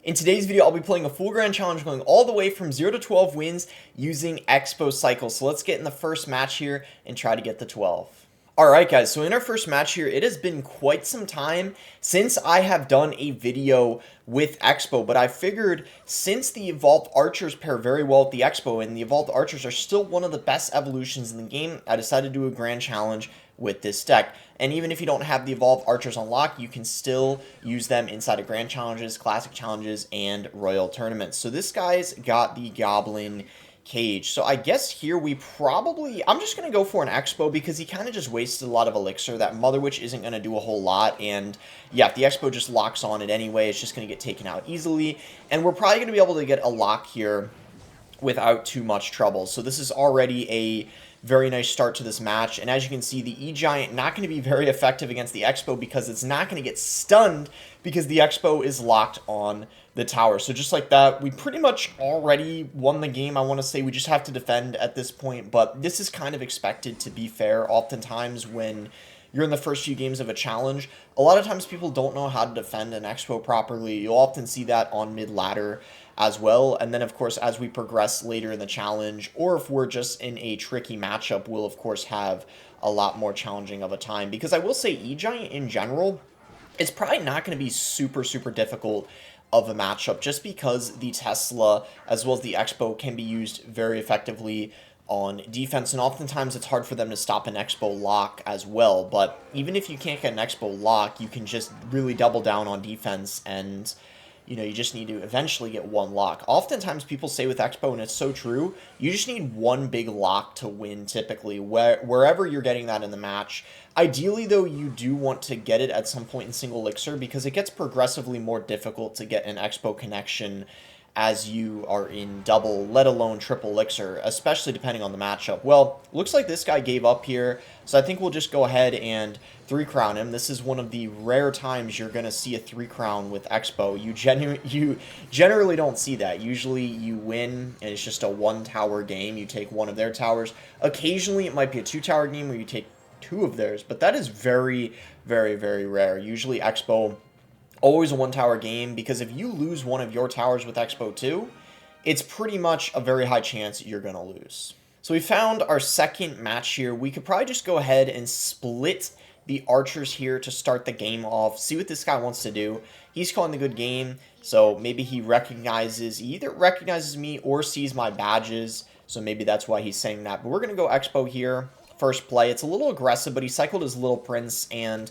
In today's video, I'll be playing a full grand challenge going all the way from 0 to 12 wins using Expo cycles. So let's get in the first match here and try to get the 12. Alright guys, so in our first match here, it has been quite some time since I have done a video with Expo, but I figured since the Evolved Archers pair very well with the Expo, and the Evolved Archers are still one of the best evolutions in the game, I decided to do a grand challenge with this deck. And even if you don't have the Evolved Archers on lock, you can still use them inside of Grand Challenges, Classic Challenges, and Royal Tournaments. So this guy's got the Goblin Cage. So I guess here we probably... I'm just going to go for an Expo because he kind of just wasted a lot of Elixir. That Mother Witch isn't going to do a whole lot. And yeah, if the Expo just locks on it anyway, it's just going to get taken out easily. And we're probably going to be able to get a lock here without too much trouble. So this is already a very nice start to this match, and as you can see, the E-Giant not going to be very effective against the Expo because it's not going to get stunned because the Expo is locked on the tower. So just like that, we pretty much already won the game. I want to say we just have to defend at this point, but this is kind of expected, to be fair. Oftentimes when you're in the first few games of a challenge, a lot of times people don't know how to defend an Expo properly. You'll often see that on mid-ladder as well, and then of course as we progress later in the challenge, or if we're just in a tricky matchup, we'll of course have a lot more challenging of a time. Because I will say E-Giant in general, it's probably not going to be super difficult of a matchup, just because the Tesla as well as the Expo can be used very effectively on defense, and oftentimes it's hard for them to stop an Expo lock as well. But even if you can't get an Expo lock, you can just really double down on defense, and you know, you just need to eventually get one lock. Oftentimes people say with Expo, and it's so true, you just need one big lock to win typically, wherever you're getting that in the match. Ideally, though, you do want to get it at some point in single elixir because it gets progressively more difficult to get an Expo connection as you are in double, let alone triple elixir, especially depending on the matchup. Well, looks like this guy gave up here, so I think we'll just go ahead and 3-crown him. This is one of the rare times you're going to see a 3-crown with Expo. You generally don't see that. Usually you win, and it's just a 1-tower game. You take one of their towers. Occasionally it might be a 2-tower game where you take 2 of theirs, but that is very rare. Usually Expo, always a 1-tower game, because if you lose one of your towers with Expo 2, it's pretty much a very high chance you're going to lose. So we found our second match here. We could probably just go ahead and split the archers here to start the game off, see what this guy wants to do. He's calling the good game, so maybe he either recognizes me or sees my badges, so maybe that's why he's saying that. But we're going to go Expo here, first play. It's a little aggressive, but he cycled his Little Prince, and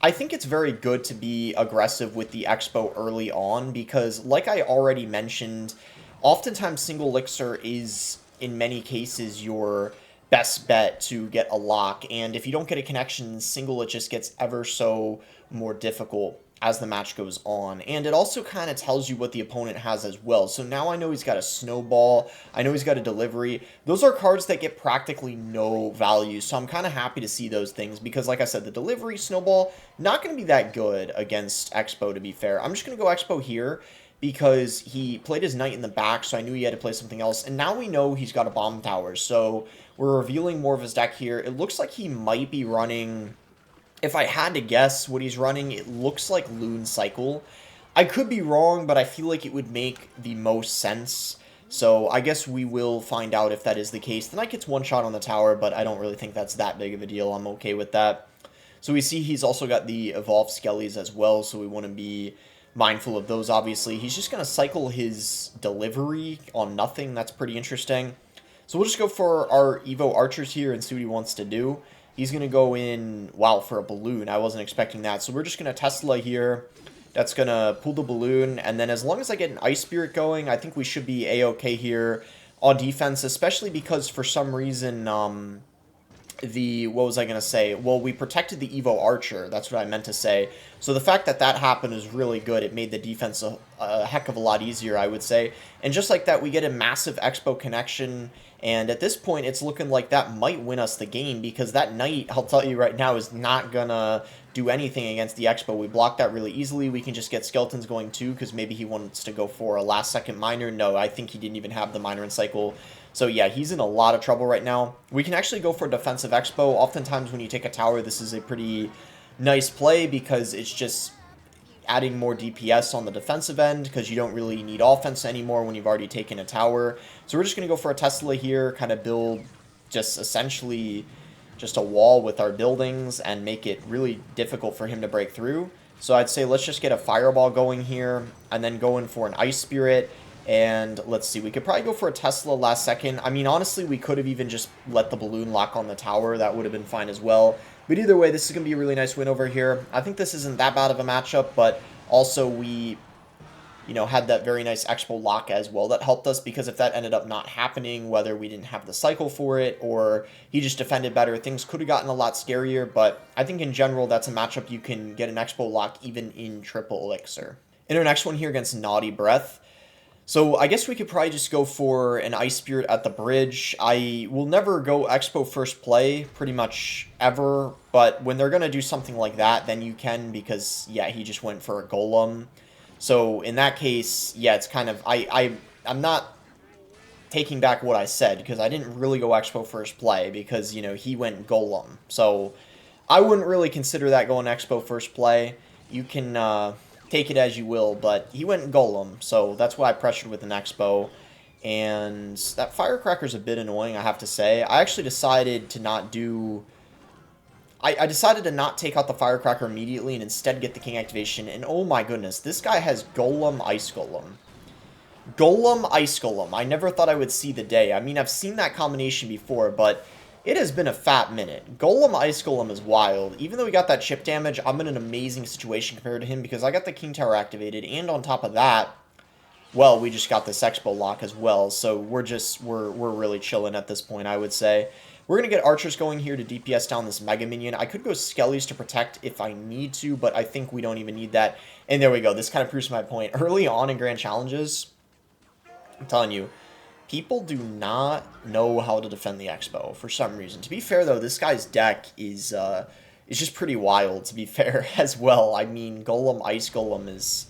I think it's very good to be aggressive with the Expo early on because, like I already mentioned, oftentimes single elixir is, in many cases, your best bet to get a lock. And if you don't get a connection, single, it just gets ever so more difficult as the match goes on. And it also kind of tells you what the opponent has as well. So now I know he's got a Snowball. I know he's got a Delivery. Those are cards that get practically no value. So I'm kind of happy to see those things because, like I said, the Delivery, Snowball, not going to be that good against Expo, to be fair. I'm just going to go Expo here because he played his Knight in the back, so I knew he had to play something else. And now we know he's got a Bomb Tower. So we're revealing more of his deck here. It looks like he might be running... If I had to guess what he's running, it looks like Loon Cycle. I could be wrong, but I feel like it would make the most sense. So I guess we will find out if that is the case. The Knight gets one shot on the tower, but I don't really think that's that big of a deal. I'm okay with that. So we see he's also got the Evolved Skellies as well, so we want to be mindful of those, obviously. He's just going to cycle his Delivery on nothing. That's pretty interesting. So we'll just go for our Evo Archers here and see what he wants to do. He's going to go in, wow, for a balloon. I wasn't expecting that. So we're just going to Tesla here. That's going to pull the balloon. And then as long as I get an Ice Spirit going, I think we should be A-okay here on defense, especially because for some reason, what was I going to say? Well, we protected the Evo Archer. That's what I meant to say. So the fact that that happened is really good. It made the defense a heck of a lot easier, I would say. And just like that, we get a massive Expo connection. And at this point, it's looking like that might win us the game because that Knight, I'll tell you right now, is not going to do anything against the Expo. We blocked that really easily. We can just get Skeletons going too because maybe he wants to go for a last-second Miner. No, I think he didn't even have the Miner in cycle. So yeah, he's in a lot of trouble right now. We can actually go for a defensive Expo. Oftentimes when you take a tower, this is a pretty nice play because it's just adding more DPS on the defensive end because you don't really need offense anymore when you've already taken a tower. So we're just going to go for a Tesla here, kind of build just essentially just a wall with our buildings and make it really difficult for him to break through. So I'd say let's just get a fireball going here and then go in for an ice spirit. And let's see, we could probably go for a Tesla last second. I mean, honestly, we could have even just let the balloon lock on the tower. That would have been fine as well. But either way, this is going to be a really nice win over here. I think this isn't that bad of a matchup, but also we, you know, had that very nice Expo lock as well. That helped us because if that ended up not happening, whether we didn't have the cycle for it or he just defended better, things could have gotten a lot scarier. But I think in general, that's a matchup you can get an Expo lock even in triple elixir. In our next one here against Naughty Breath. So I guess we could probably just go for an Ice Spirit at the bridge. I will never go Expo first play, pretty much ever. But when they're going to do something like that, then you can because, yeah, he just went for a golem. So in that case, yeah, it's kind of, I'm not taking back what I said because I didn't really go Expo first play because, you know, he went golem. So I wouldn't really consider that going Expo first play. You can take it as you will, but he went golem, so that's why I pressured with an Expo. And that firecracker's a bit annoying, I have to say. I actually decided to not do... I decided to not take out the firecracker immediately and instead get the king activation. And oh my goodness, this guy has golem, ice golem. Golem, ice golem. I never thought I would see the day. I mean, I've seen that combination before, but it has been a fat minute. Golem, Ice Golem is wild. Even though we got that chip damage, I'm in an amazing situation compared to him because I got the King Tower activated, and on top of that, well, we just got this Expo lock as well, so we're really chilling at this point, I would say. We're going to get archers going here to DPS down this Mega Minion. I could go Skellies to protect if I need to, but I think we don't even need that. And there we go. This kind of proves my point. Early on in Grand Challenges, I'm telling you, people do not know how to defend the Expo for some reason. To be fair, though, this guy's deck is just pretty wild, to be fair, as well. I mean, Golem, Ice Golem is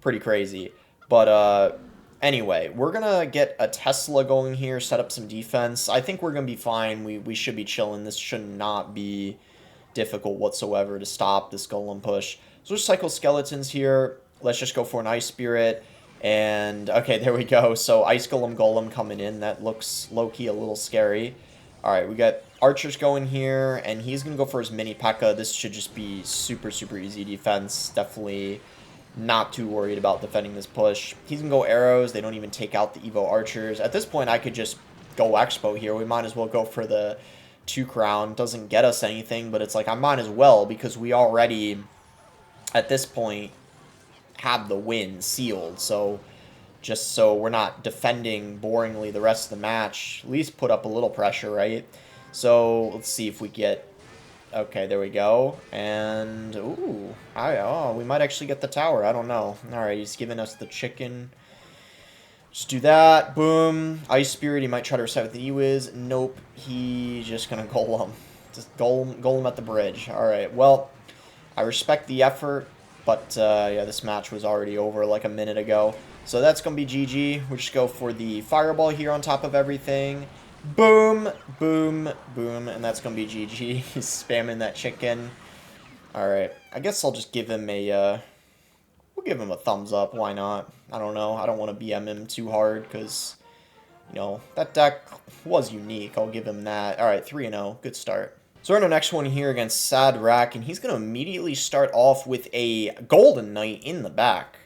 pretty crazy. But anyway, we're going to get a Tesla going here, set up some defense. I think we're going to be fine. We should be chilling. This should not be difficult whatsoever to stop this Golem push. So there's Cycle Skeletons here. Let's just go for an Ice Spirit. And, okay, there we go. So, Ice Golem Golem coming in. That looks low-key a little scary. Alright, we got archers going here, and he's going to go for his mini pekka. This should just be super, super easy defense. Definitely not too worried about defending this push. He's going to go arrows. They don't even take out the Evo archers. At this point, I could just go Expo here. We might as well go for the 2 crown. Doesn't get us anything, but it's like I might as well because we already, at this point, have the win sealed, so just so we're not defending boringly the rest of the match, at least put up a little pressure, right? So let's see if we get, okay, there we go, and ooh, we might actually get the tower, I don't know. Alright, he's giving us the chicken. Just do that, boom. Ice Spirit, he might try to reset with the E-Wiz. Nope, he's just gonna golem. Just golem at the bridge. Alright, well, I respect the effort. But, yeah, this match was already over like a minute ago. So that's going to be GG. We just go for the fireball here on top of everything. Boom, boom, boom. And that's going to be GG. He's spamming that chicken. Alright. I guess I'll just give him a, we'll give him a thumbs up. Why not? I don't know. I don't want to BM him too hard because, you know, that deck was unique. I'll give him that. Alright, 3-0. Good start. So we're on our next one here against Sadrak, and he's going to immediately start off with a Golden Knight in the back.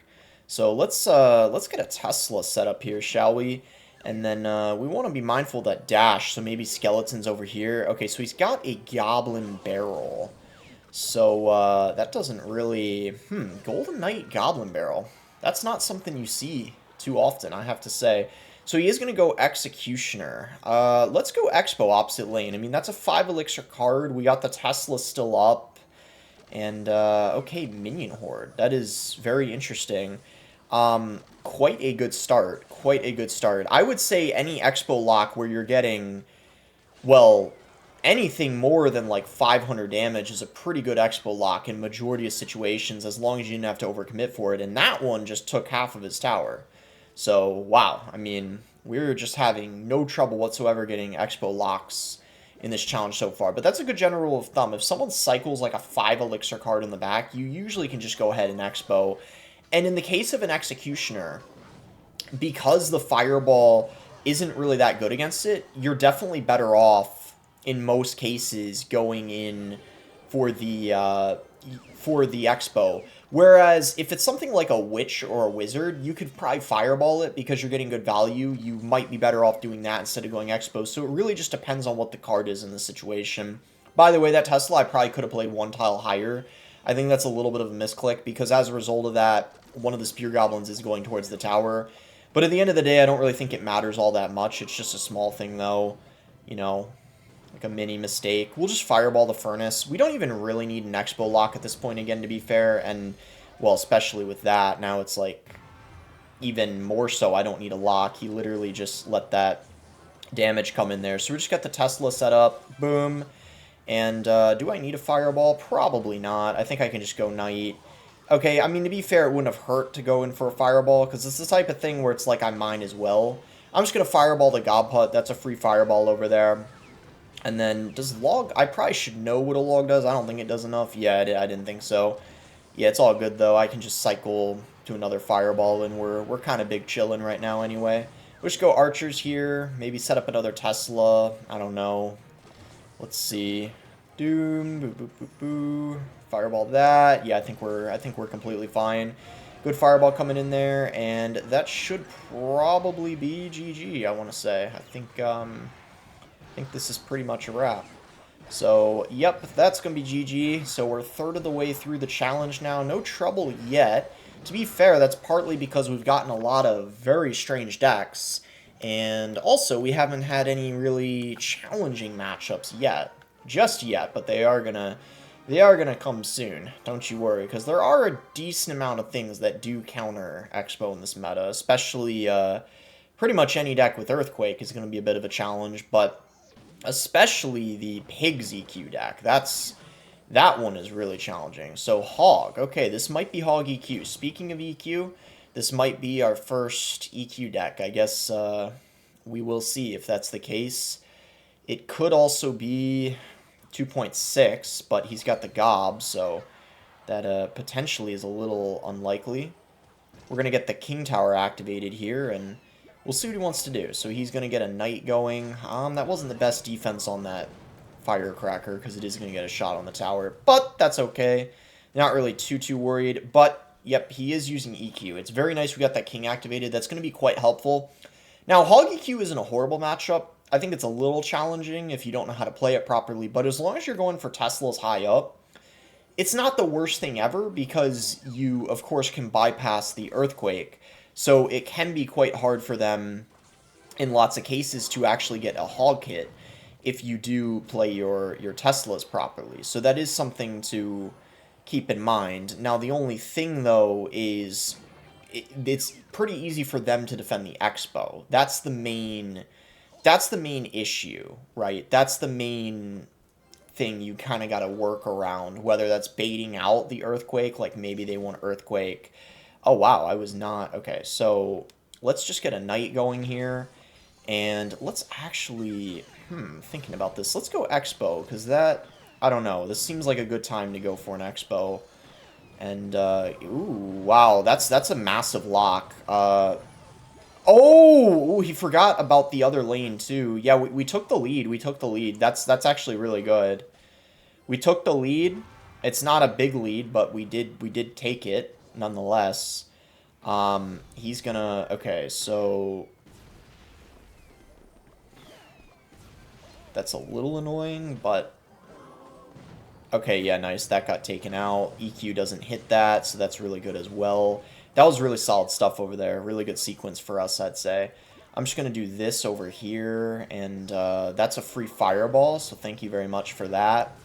So let's get a Tesla set up here, shall we? And then we want to be mindful of that dash, so maybe Skeletons over here. Okay, so he's got a Goblin Barrel. So that doesn't really... Golden Knight Goblin Barrel. That's not something you see too often, I have to say. So he is going to go Executioner. Let's go Expo opposite lane. I mean, that's a 5 elixir card. We got the Tesla still up. And, okay, Minion Horde. That is very interesting. Quite a good start. Quite a good start. I would say any Expo lock where you're getting, well, anything more than like 500 damage is a pretty good Expo lock in majority of situations as long as you didn't have to overcommit for it. And that one just took half of his tower. So, wow, I mean, we were just having no trouble whatsoever getting Expo locks in this challenge so far. But that's a good general rule of thumb. If someone cycles like a 5 elixir card in the back, you usually can just go ahead and Expo. And in the case of an Executioner, because the Fireball isn't really that good against it, you're definitely better off, in most cases, going in for the Expo. Whereas, if it's something like a Witch or a Wizard, you could probably Fireball it because you're getting good value. You might be better off doing that instead of going Expo. So it really just depends on what the card is in the situation. By the way, that Tesla, I probably could have played one tile higher. I think that's a little bit of a misclick because as a result of that, one of the Spear Goblins is going towards the tower. But at the end of the day, I don't really think it matters all that much. It's just a small thing, though. You know, like a mini mistake. We'll just Fireball the Furnace. We don't even really need an Expo lock at this point, again, to be fair. And, well, especially with that, now it's like even more so I don't need a lock. He literally just let that damage come in there. So we just got the Tesla set up. Boom. And do I need a Fireball? Probably not. I think I can just go Knight. Okay, I mean, to be fair, it wouldn't have hurt to go in for a Fireball, because it's the type of thing where it's like I mine as well. I'm just going to Fireball the Gobput. That's a free Fireball over there. And then, does Log... I probably should know what a Log does. I don't think it does enough. Yeah, I didn't think so. Yeah, it's all good, though. I can just cycle to another Fireball, and we're kind of big chillin' right now anyway. We'll just go Archers here. Maybe set up another Tesla. I don't know. Let's see. Doom. Boo, boo, boo, boo. Fireball that. Yeah, I think we're completely fine. Good Fireball coming in there, and that should probably be GG, I want to say. I think this is pretty much a wrap. So, yep, that's going to be GG. So we're a third of the way through the challenge now. No trouble yet. To be fair, that's partly because we've gotten a lot of very strange decks, and also we haven't had any really challenging matchups yet. Just yet, but they are gonna come soon, don't you worry, because there are a decent amount of things that do counter Expo in this meta, especially pretty much any deck with Earthquake is going to be a bit of a challenge, but especially the Pigs EQ deck. That one is really challenging. So Hog, okay, this might be Hog EQ. Speaking of EQ, this might be our first EQ deck. I guess we will see if that's the case. It could also be 2.6, but he's got the Gob, so that potentially is a little unlikely. We're going to get the King Tower activated here, and we'll see what he wants to do. So he's going to get a Knight going. That wasn't the best defense on that Firecracker, because it is going to get a shot on the tower, but that's okay. Not really too worried, but yep, he is using EQ. It's very nice we got that King activated. That's going to be quite helpful. Now, Hog EQ isn't a horrible matchup. I think it's a little challenging if you don't know how to play it properly, but as long as you're going for Teslas high up, it's not the worst thing ever because you, of course, can bypass the Earthquake, so it can be quite hard for them in lots of cases to actually get a Hog hit if you do play your Teslas properly. So that is something to keep in mind. Now, the only thing, though, is it's pretty easy for them to defend the Expo. That's the main issue, right? That's the main thing you kind of got to work around, whether that's baiting out the Earthquake, like maybe they want Earthquake. Oh, wow, I was not... Okay, so let's just get a Knight going here, and let's actually... thinking about this, let's go Expo, because that... I don't know, this seems like a good time to go for an Expo. And, ooh, wow, that's a massive lock. Oh, he forgot about the other lane, too. Yeah, we took the lead. We took the lead. That's actually really good. We took the lead. It's not a big lead, but we did take it, nonetheless. He's gonna... Okay, so... That's a little annoying, but... Okay, yeah, nice. That got taken out. EQ doesn't hit that, so that's really good as well. That was really solid stuff over there. Really good sequence for us, I'd say. I'm just going to do this over here, and that's a free Fireball, so thank you very much for that.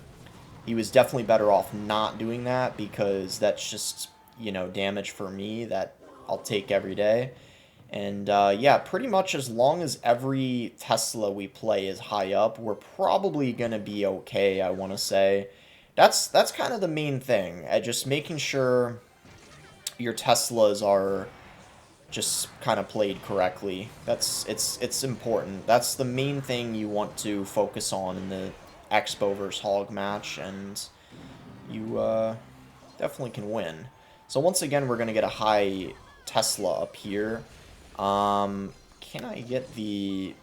He was definitely better off not doing that, because that's just, you know, damage for me that I'll take every day. And, yeah, pretty much as long as every Tesla we play is high up, we're probably going to be okay, I want to say. That's kind of the main thing, just making sure your Teslas are just kind of played correctly. It's important. That's the main thing you want to focus on in the Expo versus Hog match, and you definitely can win. So once again, we're gonna get a high Tesla up here. Can I get the...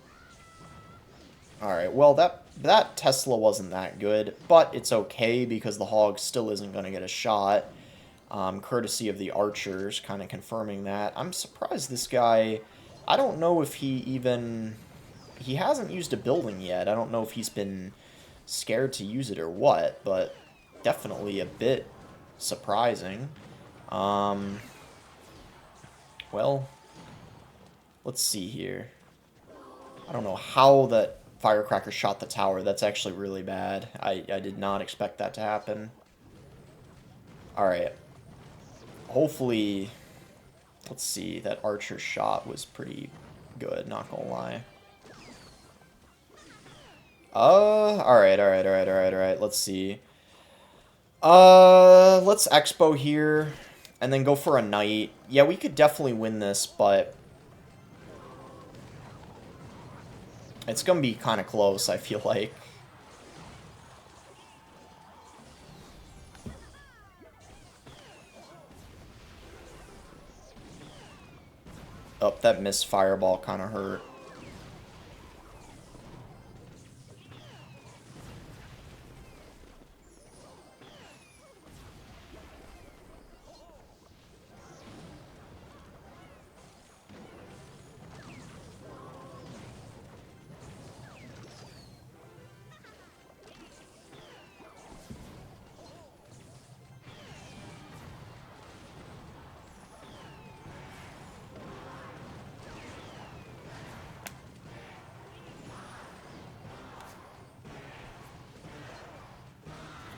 Alright, well, that Tesla wasn't that good, but it's okay because the Hog still isn't going to get a shot, courtesy of the archers, kind of confirming that. I'm surprised this guy... I don't know if he even... He hasn't used a building yet. I don't know if he's been scared to use it or what, but definitely a bit surprising. Well, let's see here. I don't know how that firecracker shot the tower. That's actually really bad. I did not expect that to happen. Alright. Hopefully, let's see, that archer shot was pretty good, not gonna lie. Alright. Let's see. Let's Expo here, and then go for a knight. Yeah, we could definitely win this, but it's gonna be kind of close, I feel like. Oh, that missed fireball kind of hurt.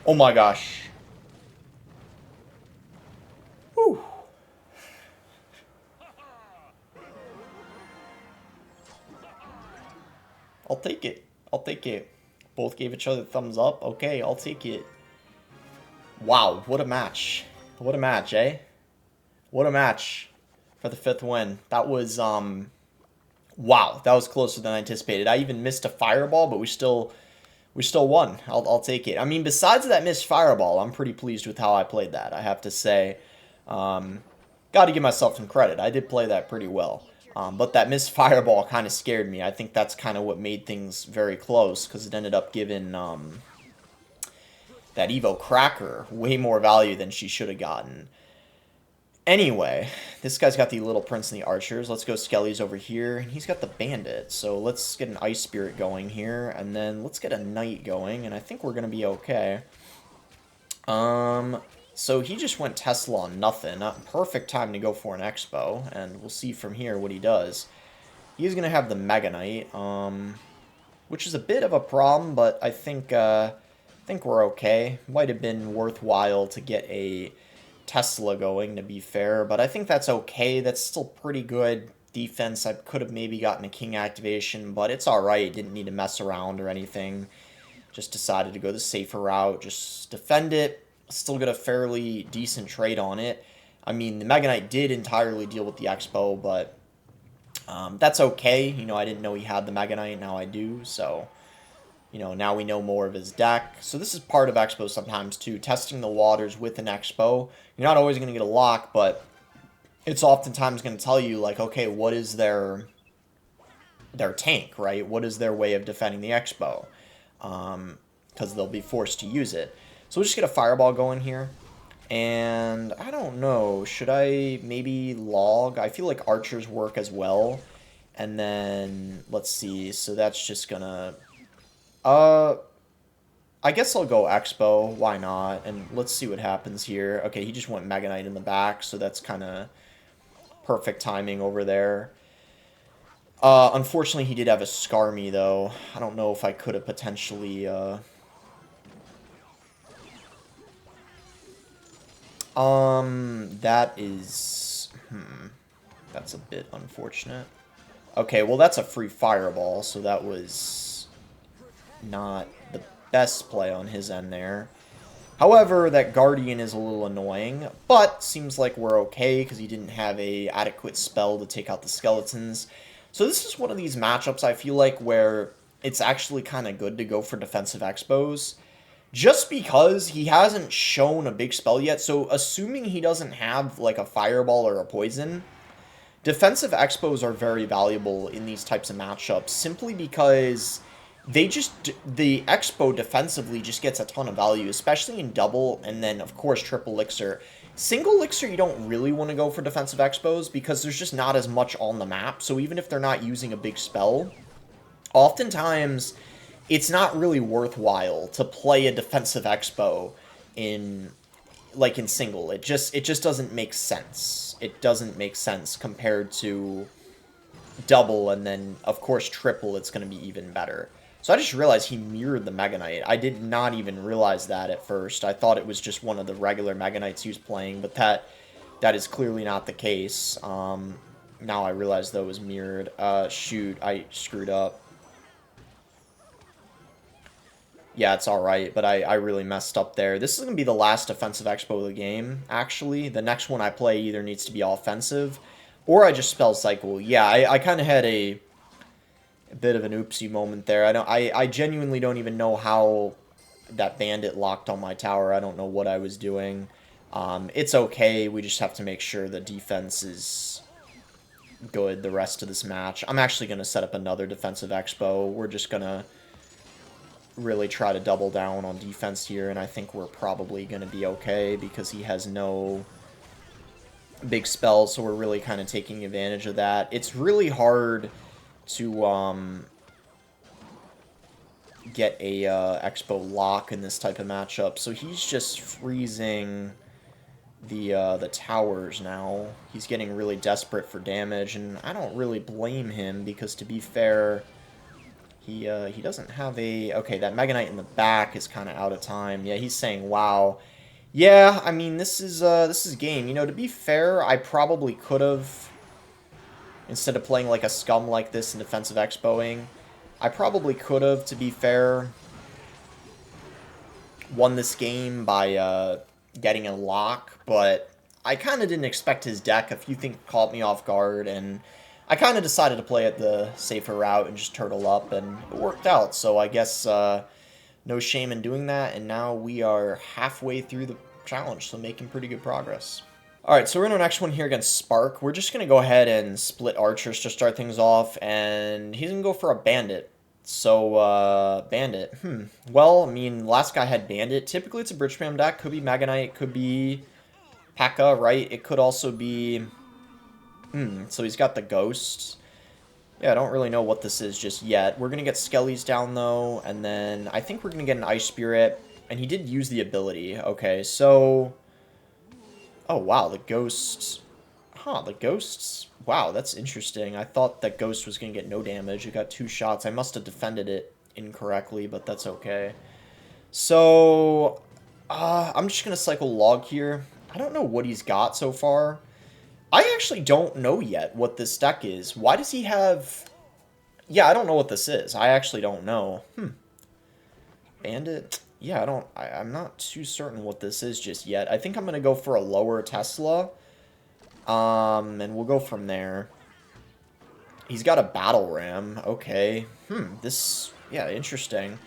Oh my gosh. Whew. I'll take it. I'll take it. Both gave each other thumbs up. Okay, I'll take it. Wow, what a match. What a match, eh? What a match for the 5th win. That was, wow, that was closer than I anticipated. I even missed a fireball, but we still won. I'll take it. I mean, besides that missed fireball, I'm pretty pleased with how I played that, I have to say. Got to give myself some credit. I did play that pretty well. But that missed fireball kind of scared me. I think that's kind of what made things very close, because it ended up giving that Evo Cracker way more value than she should have gotten. Anyway, this guy's got the Little Prince and the Archers. Let's go Skelly's over here. And he's got the Bandit. So let's get an Ice Spirit going here. And then let's get a Knight going. And I think we're going to be okay. So he just went Tesla on nothing. Perfect time to go for an Expo. And we'll see from here what he does. He's going to have the Mega Knight. Which is a bit of a problem, but I think we're okay. Might have been worthwhile to get a Tesla going, to be fair, but I think that's okay. That's still pretty good defense. I could have maybe gotten a king activation, but it's alright. Didn't need to mess around or anything. Just decided to go the safer route. Just defend it. Still get a fairly decent trade on it. I mean, the Mega Knight did entirely deal with the Expo, but that's okay. You know, I didn't know he had the Mega Knight. Now I do, so... You know, now we know more of his deck. So this is part of Expo sometimes, too. Testing the waters with an Expo. You're not always going to get a lock, but it's oftentimes going to tell you, like, okay, what is their tank, right? What is their way of defending the Expo? Because they'll be forced to use it. So we'll just get a Fireball going here. And I don't know. Should I maybe log? I feel like Archers work as well. And then, let's see. So that's just going to... I guess I'll go Expo, why not, and let's see what happens here. Okay, he just went Mega Knight in the back, so that's kind of perfect timing over there. Unfortunately, he did have a Skarmy, though. I don't know if I could have potentially, that is, that's a bit unfortunate. Okay, well, that's a free Fireball, so that was... not the best play on his end there. However, that Guardian is a little annoying, but seems like we're okay because he didn't have a adequate spell to take out the skeletons. So this is one of these matchups I feel like where it's actually kind of good to go for defensive Expos. Just because he hasn't shown a big spell yet, so assuming he doesn't have like a Fireball or a Poison, defensive Expos are very valuable in these types of matchups simply because the Expo defensively just gets a ton of value, especially in double and then of course triple elixir. Single elixir you don't really want to go for defensive Expos because there's just not as much on the map, so even if they're not using a big spell, oftentimes it's not really worthwhile to play a defensive Expo in single. It just doesn't make sense. It doesn't make sense compared to double, and then of course triple, it's going to be even better. So I just realized he mirrored the Mega Knight. I did not even realize that at first. I thought it was just one of the regular Mega Knights he was playing, but that is clearly not the case. Now I realize that was mirrored. Shoot, I screwed up. Yeah, it's alright, but I really messed up there. This is going to be the last defensive Expo of the game, actually. The next one I play either needs to be offensive, or I just spell cycle. Yeah, I kind of had a bit of an oopsie moment there. I genuinely don't even know how that bandit locked on my tower. I don't know what I was doing. It's okay. We just have to make sure the defense is good the rest of this match. I'm actually going to set up another defensive Expo. We're just going to really try to double down on defense here, and I think we're probably going to be okay because he has no big spells, so we're really kind of taking advantage of that. It's really hard to get a Expo lock in this type of matchup, so he's just freezing the towers now. He's getting really desperate for damage, and I don't really blame him because, to be fair, he doesn't have a... Okay, that Mega Knight in the back is kind of out of time. Yeah, he's saying, wow. Yeah, I mean, this is game. You know, to be fair, I probably could have, instead of playing like a scum like this in defensive Expoing, I probably could have, to be fair, won this game by getting a lock, but I kind of didn't expect his deck. A few things caught me off guard, and I kind of decided to play it the safer route and just turtle up, and it worked out. So I guess no shame in doing that, and now we are halfway through the challenge, so making pretty good progress. Alright, so we're in our next one here against Spark. We're just going to go ahead and split archers to start things off, and he's going to go for a bandit. So, bandit. Well, I mean, last guy had bandit. Typically it's a bridge spam deck. Could be Mega Knight, could be Pekka, right? It could also be... so he's got the ghosts. Yeah, I don't really know what this is just yet. We're going to get Skellies down, though, and then I think we're going to get an Ice Spirit, and he did use the ability. Okay, so... Oh, wow, the ghosts... Huh, the ghosts... Wow, that's interesting. I thought that ghost was going to get no damage. It got 2 shots. I must have defended it incorrectly, but that's okay. So, I'm just going to cycle log here. I don't know what he's got so far. I actually don't know yet what this deck is. Why does he have... Yeah, I don't know what this is. I actually don't know. Bandit? Yeah, I'm not too certain what this is just yet. I think I'm going to go for a lower Tesla. And we'll go from there. He's got a Battle Ram. Okay. Yeah, interesting.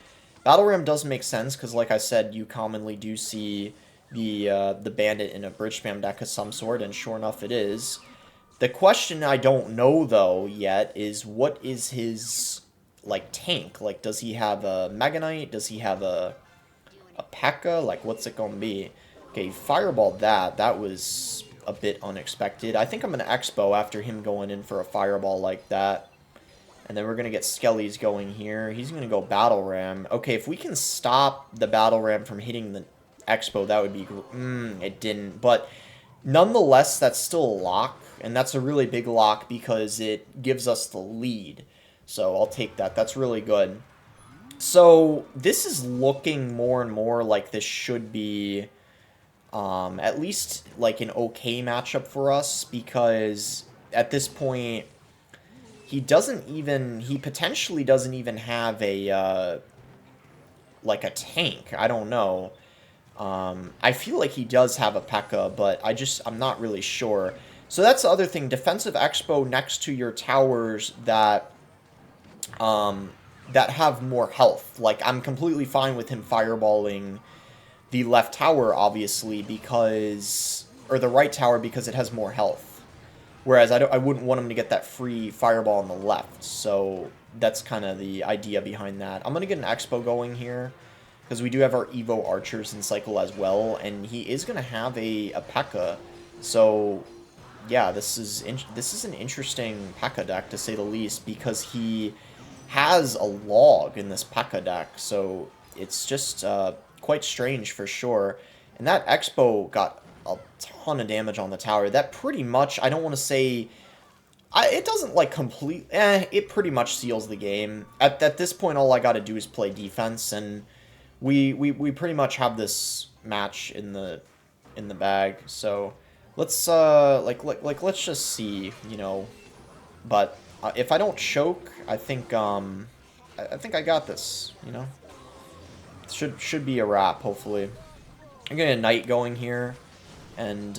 Battle Ram does make sense, because like I said, you commonly do see the bandit in a bridge spam deck of some sort, and sure enough it is. The question I don't know, though, yet, is what is his, like, tank? Like, does he have a Mega Knight? Does he have a Pekka? Like, what's it gonna be? Okay, fireballed that. That was a bit unexpected. I think I'm gonna Expo after him going in for a fireball like that. And then we're gonna get Skellies going here. He's gonna go Battle Ram. Okay, if we can stop the Battle Ram from hitting the Expo, that would be... it didn't. But nonetheless, that's still a lock. And that's a really big lock because it gives us the lead. So I'll take that. That's really good. So this is looking more and more like this should be at least like an okay matchup for us, because at this point he potentially doesn't even have a like a tank. I don't know. I feel like he does have a pekka, but I'm not really sure. So that's the other thing. Defensive Expo next to your towers that have more health. Like, I'm completely fine with him fireballing the left tower, obviously, because... Or the right tower, because it has more health. Whereas I wouldn't want him to get that free fireball on the left. So that's kind of the idea behind that. I'm going to get an Expo going here, because we do have our Evo archers in cycle as well. And he is going to have a Pekka. So... yeah, this is an interesting Pekka deck, to say the least, because he has a log in this Pekka deck, so it's just quite strange for sure. And that Expo got a ton of damage on the tower. That pretty much, I don't want to say... it doesn't, like, it pretty much seals the game. At this point, all I gotta do is play defense, and we pretty much have this match in the bag, so... let's, let's just see, you know, but if I don't choke, I think I got this, you know. Should be a wrap, hopefully. I'm gonna Knight going here, and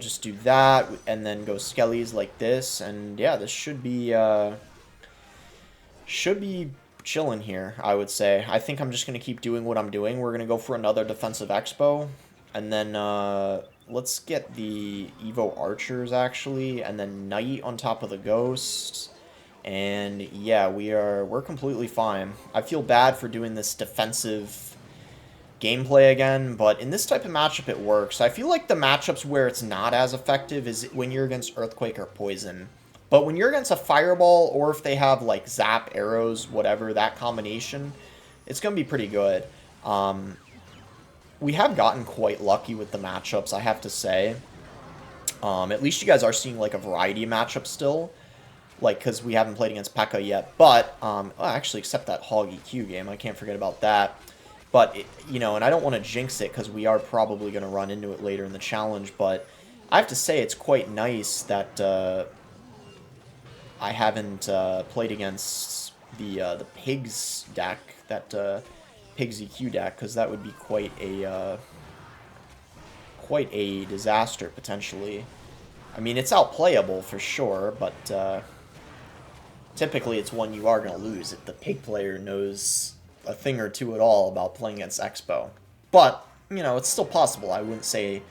just do that, and then go Skellies like this, and yeah, this should be chilling here, I would say. I think I'm just gonna keep doing what I'm doing. We're gonna go for another defensive Expo, and then let's get the Evo Archers, actually, and then Knight on top of the Ghost. And yeah, we're completely fine. I feel bad for doing this defensive gameplay again, but in this type of matchup it works. I feel like the matchups where it's not as effective is when you're against Earthquake or Poison. But when you're against a Fireball, or if they have like Zap, Arrows, whatever, that combination, it's going to be pretty good. We have gotten quite lucky with the matchups, I have to say. At least you guys are seeing like a variety of matchups still. Like, because we haven't played against Pekka yet. But, actually, except that Hog EQ game. I can't forget about that. But, you know, and I don't want to jinx it, because we are probably going to run into it later in the challenge. But I have to say it's quite nice that I haven't played against the Pigs deck, that Pigs EQ deck, because that would be quite a disaster, potentially. I mean, it's outplayable for sure, but typically it's one you are going to lose if the pig player knows a thing or two at all about playing against Expo. But, you know, it's still possible. I wouldn't say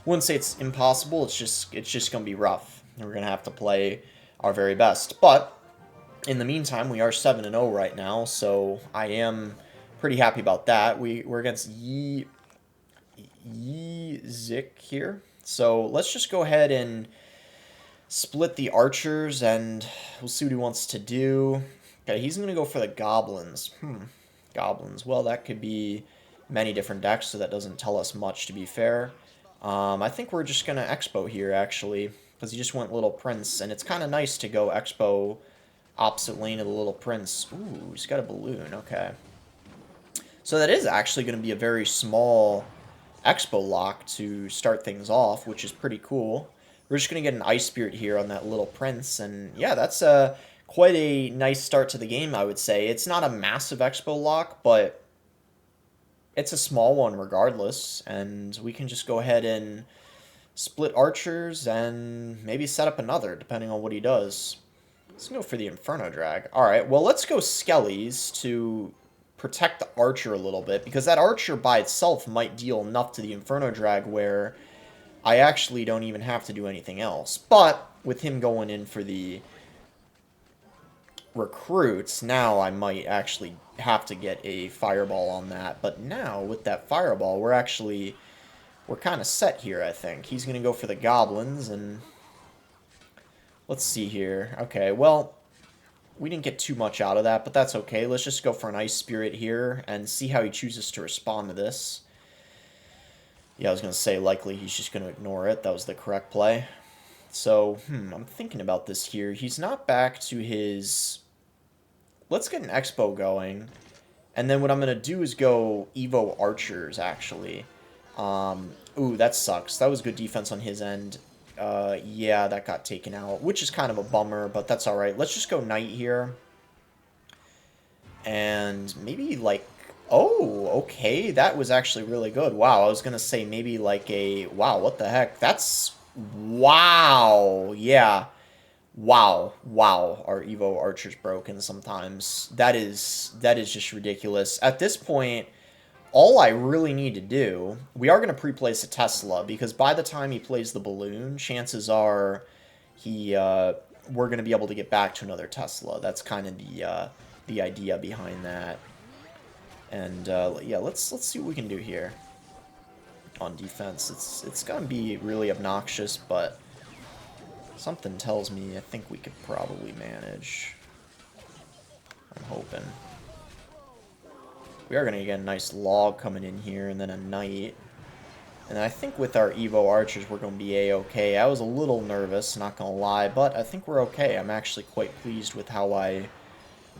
it's impossible. It's just going to be rough. We're going to have to play our very best. But in the meantime, we are 7-0 right now, so I am pretty happy about that. We're against Zik here. So let's just go ahead and split the archers, and we'll see what he wants to do. Okay, he's going to go for the goblins. Goblins. Well, that could be many different decks, so that doesn't tell us much, to be fair. I think we're just going to Expo here, actually, because he just went Little Prince, and it's kind of nice to go Expo opposite lane of the Little Prince. Ooh, he's got a balloon. Okay. So that is actually going to be a very small Expo lock to start things off, which is pretty cool. We're just going to get an Ice Spirit here on that Little Prince, and yeah, that's quite a nice start to the game, I would say. It's not a massive Expo lock, but it's a small one regardless, and we can just go ahead and split archers and maybe set up another, depending on what he does. Let's go for the Inferno Drag. Alright, well, let's go Skellies to protect the archer a little bit, because that archer by itself might deal enough to the Inferno Drag where I actually don't even have to do anything else. But with him going in for the recruits, now I might actually have to get a fireball on that. But now with that fireball, we're kind of set here, I think. He's going to go for the goblins, and let's see here. Okay, well, we didn't get too much out of that, but that's okay. Let's just go for an Ice Spirit here and see how he chooses to respond to this. Yeah, I was going to say likely he's just going to ignore it. That was the correct play. So, I'm thinking about this here. He's not back to his... Let's get an Expo going. And then what I'm going to do is go Evo Archers, actually. Ooh, that sucks. That was good defense on his end. Yeah, that got taken out, which is kind of a bummer, but that's alright. Let's just go Knight here. And maybe, like, Oh, okay. That was actually really good. Wow, I was gonna say maybe like a... Wow, what the heck? That's... Wow. Yeah. Wow. Wow. Our Evo Archer's broken sometimes. That is just ridiculous. At this point, all I really need to do... We are gonna pre-place a Tesla, because by the time he plays the balloon, chances are we're gonna be able to get back to another Tesla. That's kind of the idea behind that. And yeah, let's see what we can do here on defense. It's gonna be really obnoxious, but something tells me I think we could probably manage. I'm hoping. We are gonna get a nice log coming in here, and then a knight. And I think with our Evo archers, we're gonna be a-okay. I was a little nervous, not gonna lie, but I think we're okay. I'm actually quite pleased with how I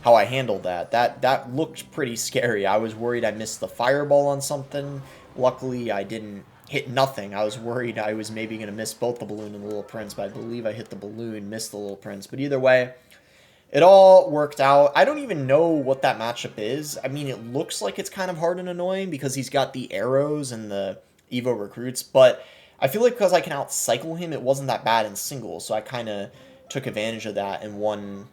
handled that. That looked pretty scary. I was worried I missed the fireball on something. Luckily, I didn't hit nothing. I was worried I was maybe going to miss both the balloon and the little prince, but I believe I hit the balloon, missed the little prince. But either way, it all worked out. I don't even know what that matchup is. I mean, it looks like it's kind of hard and annoying because he's got the arrows and the Evo recruits, but I feel like because I can outcycle him, it wasn't that bad in singles, so I kind of took advantage of that and won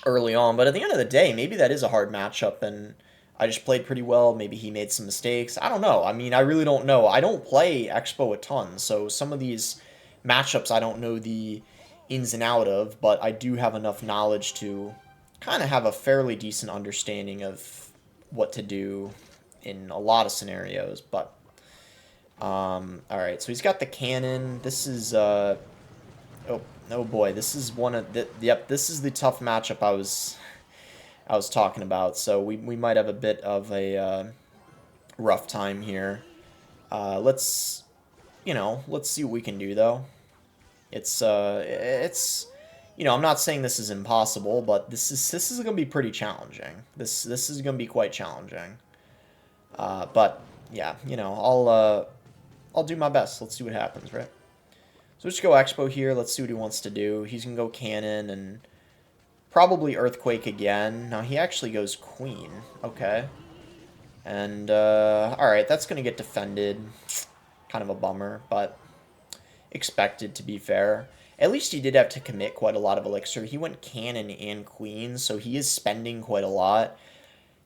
early on. But at the end of the day, maybe that is a hard matchup, and I just played pretty well. Maybe he made some mistakes. I don't know. I mean, I really don't know. I don't play Expo a ton, so some of these matchups I don't know the ins and out of, but I do have enough knowledge to kind of have a fairly decent understanding of what to do in a lot of scenarios. But all right, so he's got the cannon. This is oh boy, this is one of the... Yep, this is the tough matchup I was talking about. So we might have a bit of a rough time here. Let's see what we can do though. It's I'm not saying this is impossible, but this is gonna be pretty challenging. This is gonna be quite challenging. But yeah, I'll do my best. Let's see what happens, right? So let's go Expo here. Let's see what he wants to do. He's going to go Cannon and probably Earthquake again. Now, he actually goes Queen. Okay. And, alright, that's going to get defended. Kind of a bummer, but expected, to be fair. At least he did have to commit quite a lot of Elixir. He went Cannon and Queen, so he is spending quite a lot.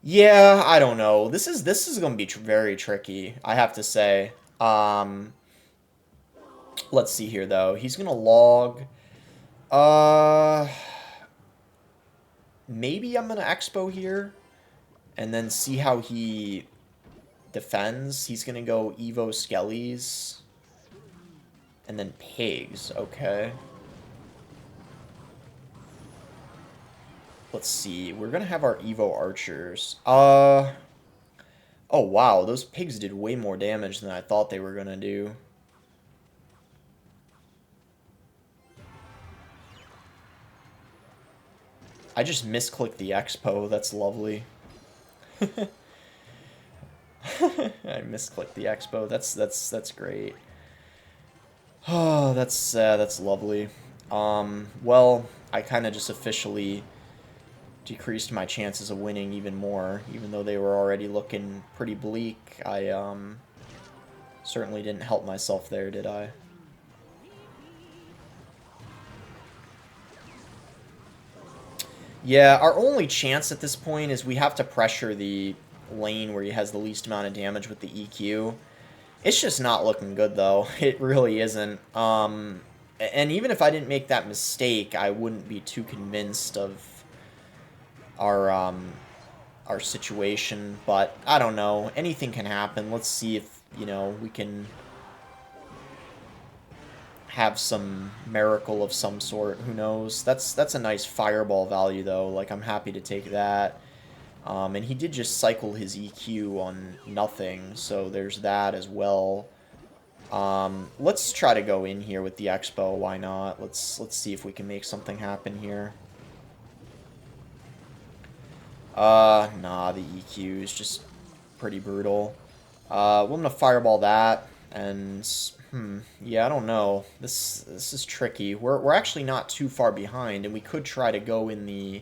Yeah, I don't know. This is going to be very tricky, I have to say. Let's see here, though. He's going to log. Maybe I'm going to Expo here. And then see how he defends. He's going to go Evo Skellies. And then Pigs. Okay. Let's see. We're going to have our Evo Archers. Oh, wow. Those Pigs did way more damage than I thought they were going to do. I just misclicked the Expo. That's lovely. I misclicked the Expo. That's great. Oh, that's lovely. Well, I kind of just officially decreased my chances of winning even more, even though they were already looking pretty bleak. I certainly didn't help myself there, did I? Yeah, our only chance at this point is we have to pressure the lane where he has the least amount of damage with the EQ. It's just not looking good, though. It really isn't. And even if I didn't make that mistake, I wouldn't be too convinced of our situation. But I don't know. Anything can happen. Let's see if, we can have some miracle of some sort. Who knows? That's a nice fireball value, though. Like, I'm happy to take that. And he did just cycle his EQ on nothing, so there's that as well. Let's try to go in here with the Expo. Why not? Let's see if we can make something happen here. Nah, the EQ is just pretty brutal. We're gonna fireball that, and yeah, I don't know. This is tricky. We're actually not too far behind, and we could try to go in the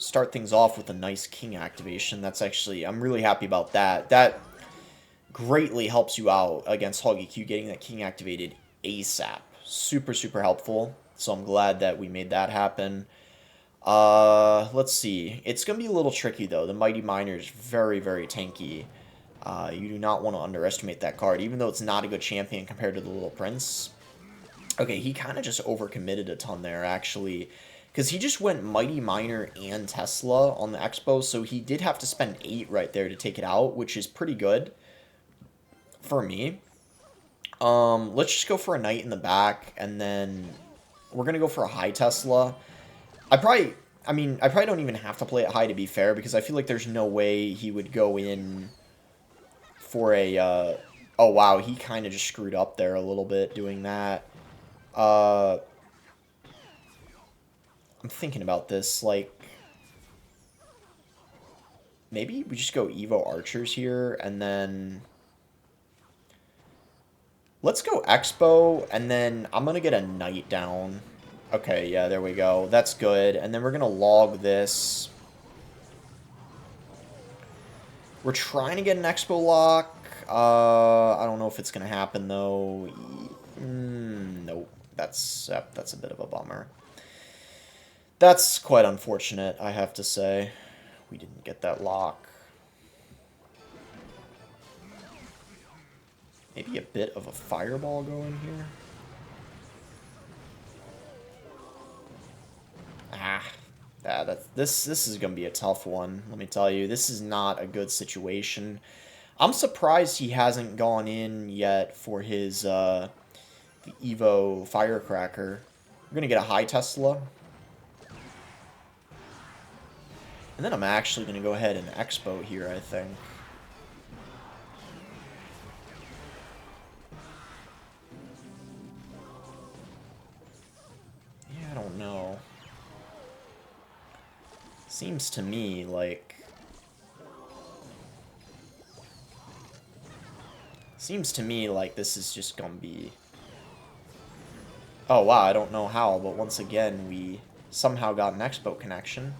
start things off with a nice king activation. That's actually, I'm really happy about that. That greatly helps you out against Hoggy Q, getting that king activated ASAP. Super, super helpful. So I'm glad that we made that happen. Let's see. It's going to be a little tricky, though. The Mighty Miner is very, very tanky. You do not want to underestimate that card, even though it's not a good champion compared to the Little Prince. Okay, he kind of just overcommitted a ton there, actually. Because he just went Mighty Miner and Tesla on the Expo, so he did have to spend 8 right there to take it out, which is pretty good for me. Let's just go for a Knight in the back, and then we're going to go for a high Tesla. I probably don't even have to play it high, to be fair, because I feel like there's no way he would go in for a, oh wow, he kind of just screwed up there a little bit doing that. I'm thinking about this, like, maybe we just go Evo Archers here, and then let's go Expo, and then I'm going to get a Knight down. Okay, yeah, there we go. That's good. And then we're going to log this. We're trying to get an Expo lock. I don't know if it's going to happen, though. Nope. That's a bit of a bummer. That's quite unfortunate, I have to say. We didn't get that lock. Maybe a bit of a fireball going here. This is going to be a tough one, let me tell you. This is not a good situation. I'm surprised he hasn't gone in yet for his the Evo Firecracker. We're going to get a high Tesla. And then I'm actually going to go ahead and Expo here, I think. Yeah, I don't know. Seems to me like... this is just gonna be... Oh wow, I don't know how, but once again, we somehow got an Expo connection.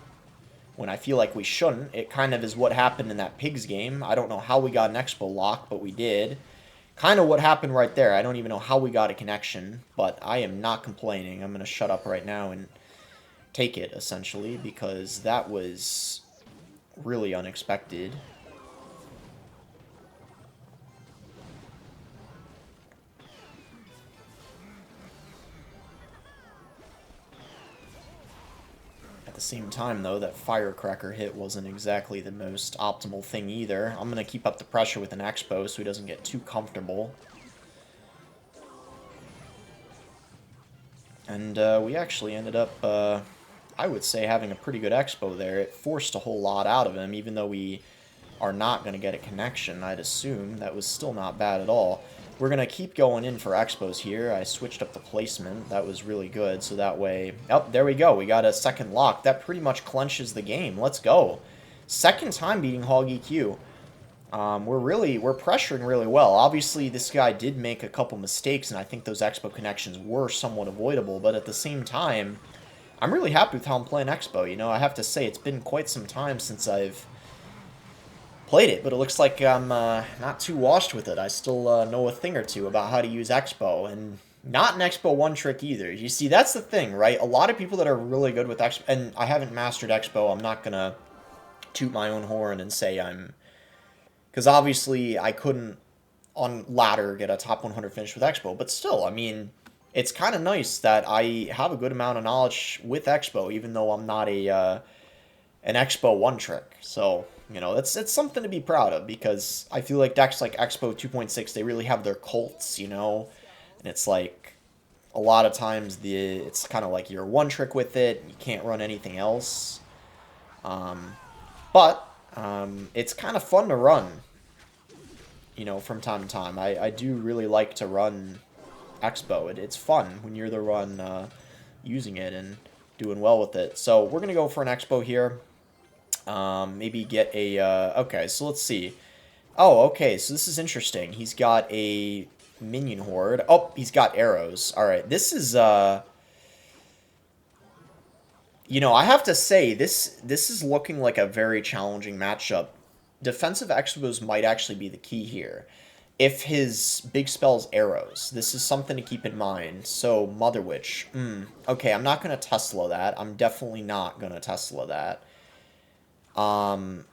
When I feel like we shouldn't. It kind of is what happened in that Pigs game. I don't know how we got an Expo lock, but we did. Kind of what happened right there. I don't even know how we got a connection, but I am not complaining. I'm gonna shut up right now and take it, essentially, because that was really unexpected. At the same time, though, that Firecracker hit wasn't exactly the most optimal thing either. I'm going to keep up the pressure with an Expo so he doesn't get too comfortable. And we actually ended up... I would say having a pretty good Expo there. It forced a whole lot out of him, even though we are not going to get a connection, I'd assume. That was still not bad at all. We're going to keep going in for Expos here. I switched up the placement. That was really good, so that way... Oh, there we go. We got a second lock. That pretty much clenches the game. Let's go. Second time beating Hoggy Q. We're pressuring really well. Obviously, this guy did make a couple mistakes, and I think those Expo connections were somewhat avoidable, but at the same time... I'm really happy with how I'm playing Expo, you know, I have to say, it's been quite some time since I've played it, but it looks like I'm not too washed with it. I still know a thing or two about how to use Expo, and not an Expo one-trick either. You see, that's the thing, right? A lot of people that are really good with Expo, and I haven't mastered Expo, I'm not going to toot my own horn and say I'm... Because obviously, I couldn't, on ladder, get a top 100 finish with Expo, but still, I mean... It's kind of nice that I have a good amount of knowledge with Expo, even though I'm not an Expo one-trick. So, you know, it's something to be proud of, because I feel like decks like Expo 2.6, they really have their cults, you know? And it's like, a lot of times, it's kind of like you're one-trick with it, you can't run anything else. But it's kind of fun to run, you know, from time to time. I do really like to run... Expo. It's fun when you're the one using it and doing well with it. So we're going to go for an Expo here. Maybe get a... okay, so let's see. Oh, okay, so this is interesting. He's got a minion horde. Oh, he's got arrows. Alright, this is... You know, I have to say, this is looking like a very challenging matchup. Defensive Expos might actually be the key here. If his big spell's arrows, this is something to keep in mind. So, Mother Witch. Okay, I'm not going to Tesla that. I'm definitely not going to Tesla that. I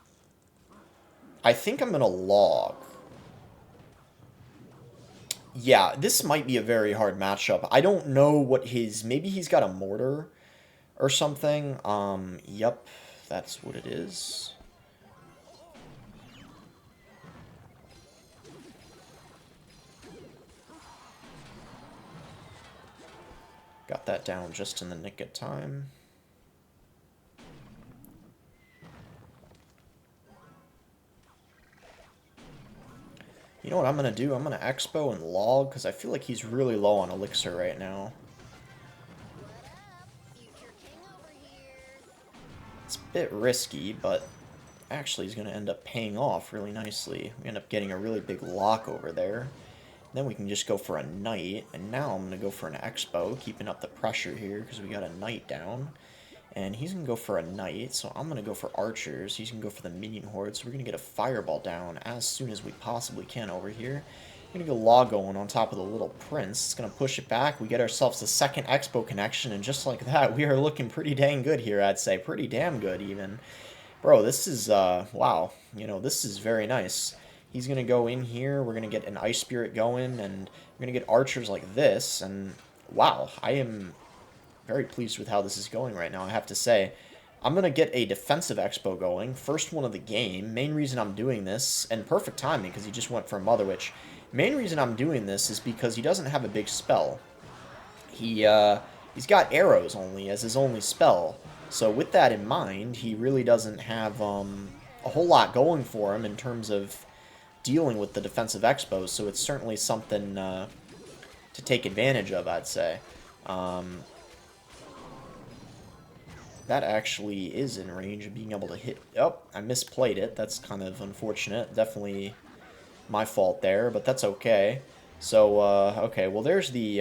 think I'm going to log. Yeah, this might be a very hard matchup. I don't know what his... Maybe he's got a mortar or something. Yep, that's what it is. Got that down just in the nick of time. You know what I'm going to do? I'm going to Expo and log, because I feel like he's really low on elixir right now. It's a bit risky, but actually he's going to end up paying off really nicely. We end up getting a really big lock over there. Then we can just go for a knight, and now I'm going to go for an Expo, keeping up the pressure here, because we got a knight down. And he's going to go for a knight, so I'm going to go for archers. He's going to go for the minion horde, so we're going to get a fireball down as soon as we possibly can over here. We're going to go log going on top of the little prince. It's going to push it back. We get ourselves the second Expo connection, and just like that, we are looking pretty dang good here, I'd say. Pretty damn good, even. Bro, this is, wow. You know, this is very nice. He's going to go in here. We're going to get an ice spirit going, and we're going to get archers like this, and wow, I am very pleased with how this is going right now, I have to say. I'm going to get a defensive Expo going. First one of the game. Main reason I'm doing this, and perfect timing because he just went for Mother Witch. Main reason I'm doing this is because he doesn't have a big spell. He's got arrows only as his only spell. So with that in mind, he really doesn't have a whole lot going for him in terms of dealing with the defensive Expos. So it's certainly something to take advantage of, I'd say. That actually is in range of being able to hit... Oh, I misplayed it. That's kind of unfortunate. Definitely my fault there, but that's okay. So, okay, well, there's the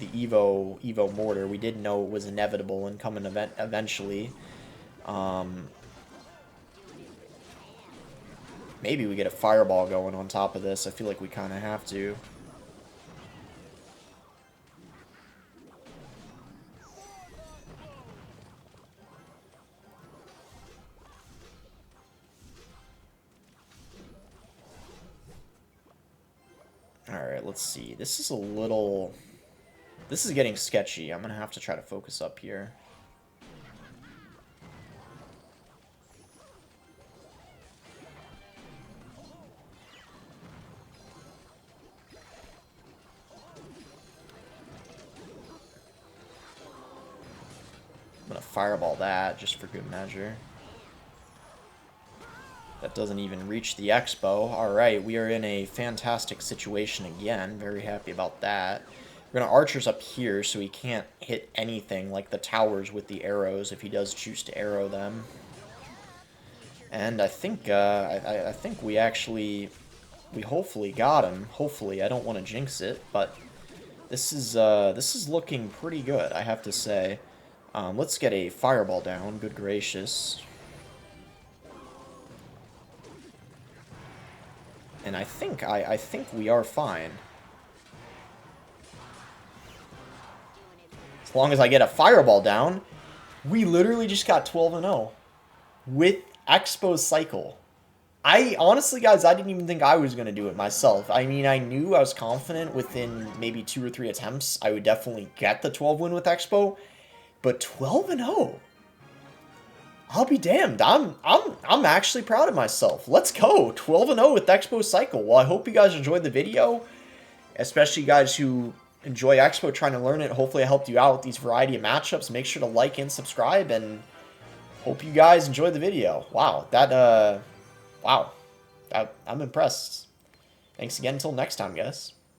Evo mortar. We did know it was inevitable and coming eventually. Maybe we get a fireball going on top of this. I feel like we kind of have to. Alright, let's see. This is a little... This is getting sketchy. I'm going to have to try to focus up here. I'm going to fireball that just for good measure. That doesn't even reach the Expo. Alright, we are in a fantastic situation again. Very happy about that. We're going to archers up here so he can't hit anything like the towers with the arrows if he does choose to arrow them. And I think I think we actually... We hopefully got him. Hopefully, I don't want to jinx it, but this is looking pretty good, I have to say. Let's get a fireball down. Good gracious. And I think we are fine. As long as I get a fireball down, we literally just got 12-0 with Expo cycle. Honestly, guys, I didn't even think I was going to do it myself. I mean, I knew I was confident within maybe 2 or 3 attempts I would definitely get the 12 win with Expo, but 12-0. I'll be damned. I'm actually proud of myself. Let's go. 12-0 with Expo cycle. Well, I hope you guys enjoyed the video, especially you guys who enjoy Expo, trying to learn it. Hopefully I helped you out with these variety of matchups. Make sure to like and subscribe, and hope you guys enjoyed the video. Wow, wow, I'm impressed. Thanks again. Until next time, guys.